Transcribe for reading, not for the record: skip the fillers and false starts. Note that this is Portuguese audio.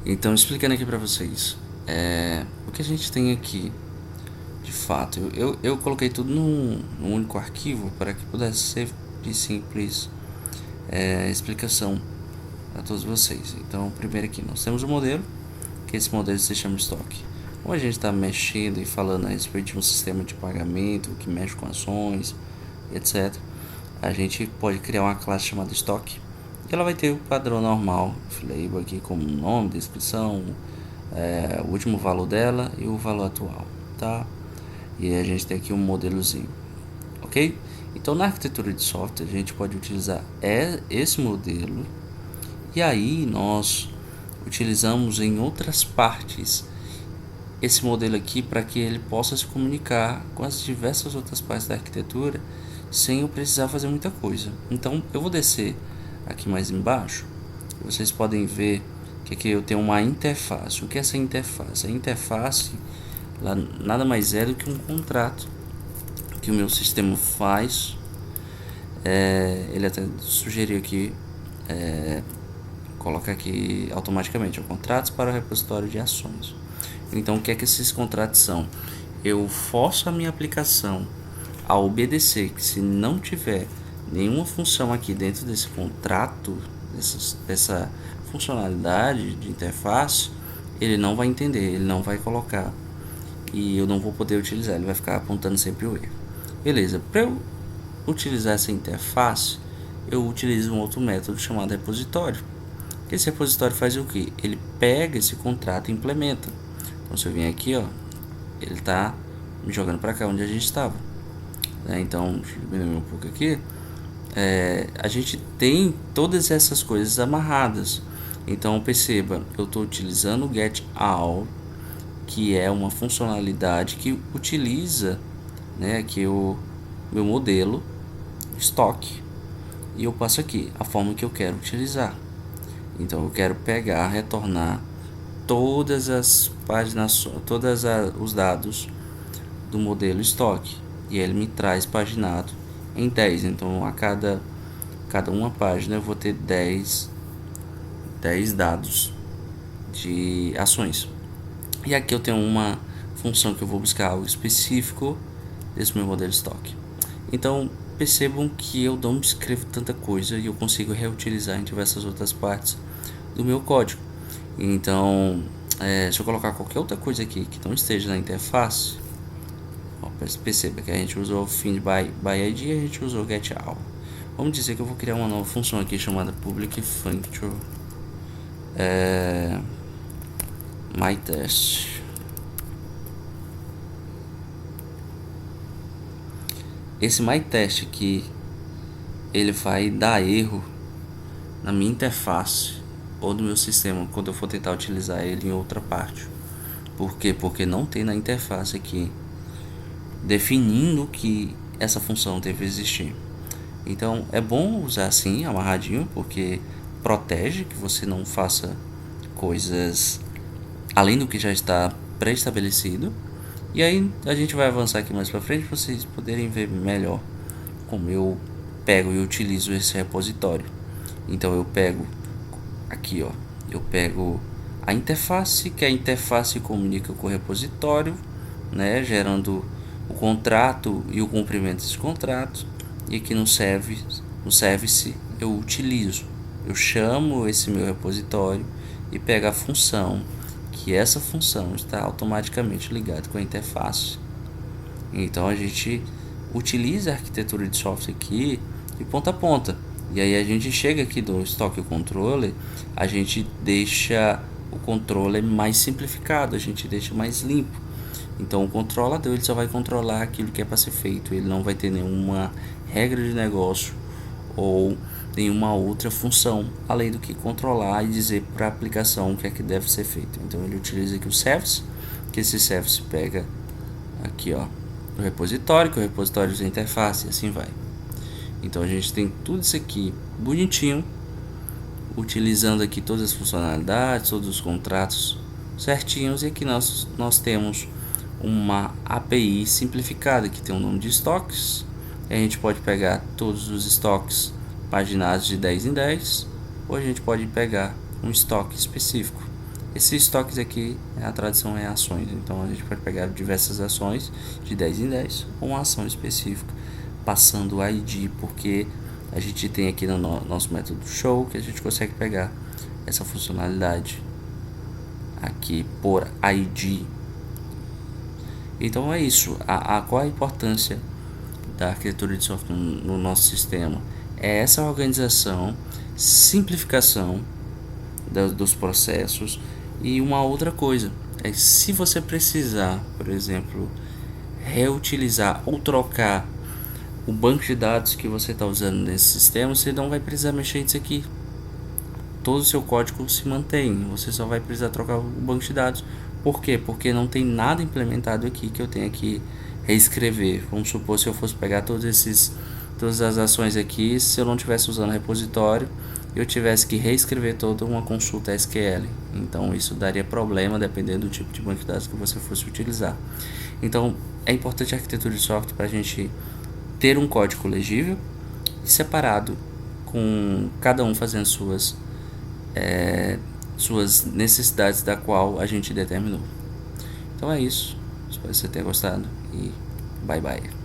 Então, explicando aqui para vocês, o que a gente tem aqui, de fato, eu coloquei tudo num único arquivo para que pudesse ser de simples explicação a todos vocês. Então, primeiro aqui, nós temos o modelo, que esse modelo se chama estoque. Como a gente está mexendo e falando a respeito de um sistema de pagamento que mexe com ações, etc., a gente pode criar uma classe chamada estoque. E ela vai ter o padrão normal, label aqui como nome, descrição, o último valor dela e o valor atual, tá? E a gente tem aqui um modelozinho, ok? Então na arquitetura de software a gente pode utilizar esse modelo e aí nós utilizamos em outras partes esse modelo aqui para que ele possa se comunicar com as diversas outras partes da arquitetura sem eu precisar fazer muita coisa. Então eu vou descer aqui mais embaixo, vocês podem ver que aqui eu tenho uma interface. O que é essa interface? A interface nada mais é do que um contrato que o meu sistema faz. Ele até sugeriu aqui colocar aqui automaticamente contratos para o repositório de ações. Então o que é que esses contratos são? Eu forço a minha aplicação a obedecer que se não tiver nenhuma função aqui dentro desse contrato, dessa funcionalidade de interface, ele não vai entender, ele não vai colocar e eu não vou poder utilizar, ele vai ficar apontando sempre o erro. Beleza, para eu utilizar essa interface, eu utilizo um outro método chamado repositório. Esse repositório faz o que? Ele pega esse contrato e implementa. Então se eu vim aqui, ó, ele está me jogando para cá onde a gente estava. Então, deixa eu diminuir um pouco aqui. A gente tem todas essas coisas amarradas. Então perceba, eu estou utilizando o getAll, que é uma funcionalidade que utiliza, aqui o meu modelo estoque, e eu passo aqui a forma que eu quero utilizar. Então eu quero pegar, retornar todas as páginas, os dados do modelo estoque, e ele me traz paginado em 10. Então a cada uma página eu vou ter 10 dados de ações. E aqui eu tenho uma função que eu vou buscar algo específico desse meu modelo estoque. Então percebam que eu não escrevo tanta coisa e eu consigo reutilizar em diversas outras partes do meu código. Então se eu colocar qualquer outra coisa aqui que não esteja na interface, perceba que a gente usou find by id e a gente usou getAll. Vamos dizer que eu vou criar uma nova função aqui chamada public function myTest. Esse myTest aqui, ele vai dar erro na minha interface ou no meu sistema quando eu for tentar utilizar ele em outra parte. Por quê? Porque não tem na interface aqui definindo que essa função deve existir. Então é bom usar assim, amarradinho, porque protege que você não faça coisas além do que já está pré-estabelecido. E aí a gente vai avançar aqui mais para frente para vocês poderem ver melhor como eu pego e utilizo esse repositório. Então eu pego aqui, ó, eu pego a interface, que a interface comunica com o repositório, gerando o contrato e o cumprimento desse contrato. E aqui no service eu utilizo, eu chamo esse meu repositório e pego a função, que essa função está automaticamente ligada com a interface. Então a gente utiliza a arquitetura de software aqui de ponta a ponta. E aí a gente chega aqui do Stock Controller, a gente deixa o controller mais simplificado, a gente deixa mais limpo. Então o controlador ele só vai controlar aquilo que é para ser feito, ele não vai ter nenhuma regra de negócio ou nenhuma outra função além do que controlar e dizer para a aplicação o que é que deve ser feito. Então ele utiliza aqui o service, que esse service pega aqui, ó, o repositório, que o repositório usa a interface e assim vai. Então a gente tem tudo isso aqui bonitinho, utilizando aqui todas as funcionalidades, todos os contratos certinhos, e aqui nós temos uma API simplificada que tem o nome de estoques. A gente pode pegar todos os estoques paginados de 10 em 10, ou a gente pode pegar um estoque específico. Esses estoques aqui, a tradução é ações, então a gente pode pegar diversas ações de 10 em 10 ou uma ação específica, passando o ID, porque a gente tem aqui no nosso método show que a gente consegue pegar essa funcionalidade aqui por ID. Então é isso. Qual a importância da arquitetura de software no nosso sistema? É essa organização, simplificação dos processos. E uma outra coisa é, se você precisar, por exemplo, reutilizar ou trocar o banco de dados que você está usando nesse sistema, você não vai precisar mexer nisso aqui. Todo o seu código se mantém, você só vai precisar trocar o banco de dados. Por quê? Porque não tem nada implementado aqui que eu tenha que reescrever. Vamos supor, se eu fosse pegar todas as ações aqui, se eu não estivesse usando repositório, eu tivesse que reescrever toda uma consulta SQL. Então isso daria problema dependendo do tipo de banco de dados que você fosse utilizar. Então é importante a arquitetura de software para a gente ter um código legível e separado, com cada um fazendo suas necessidades da qual a gente determinou. Então é isso. Espero que você tenha gostado e bye bye.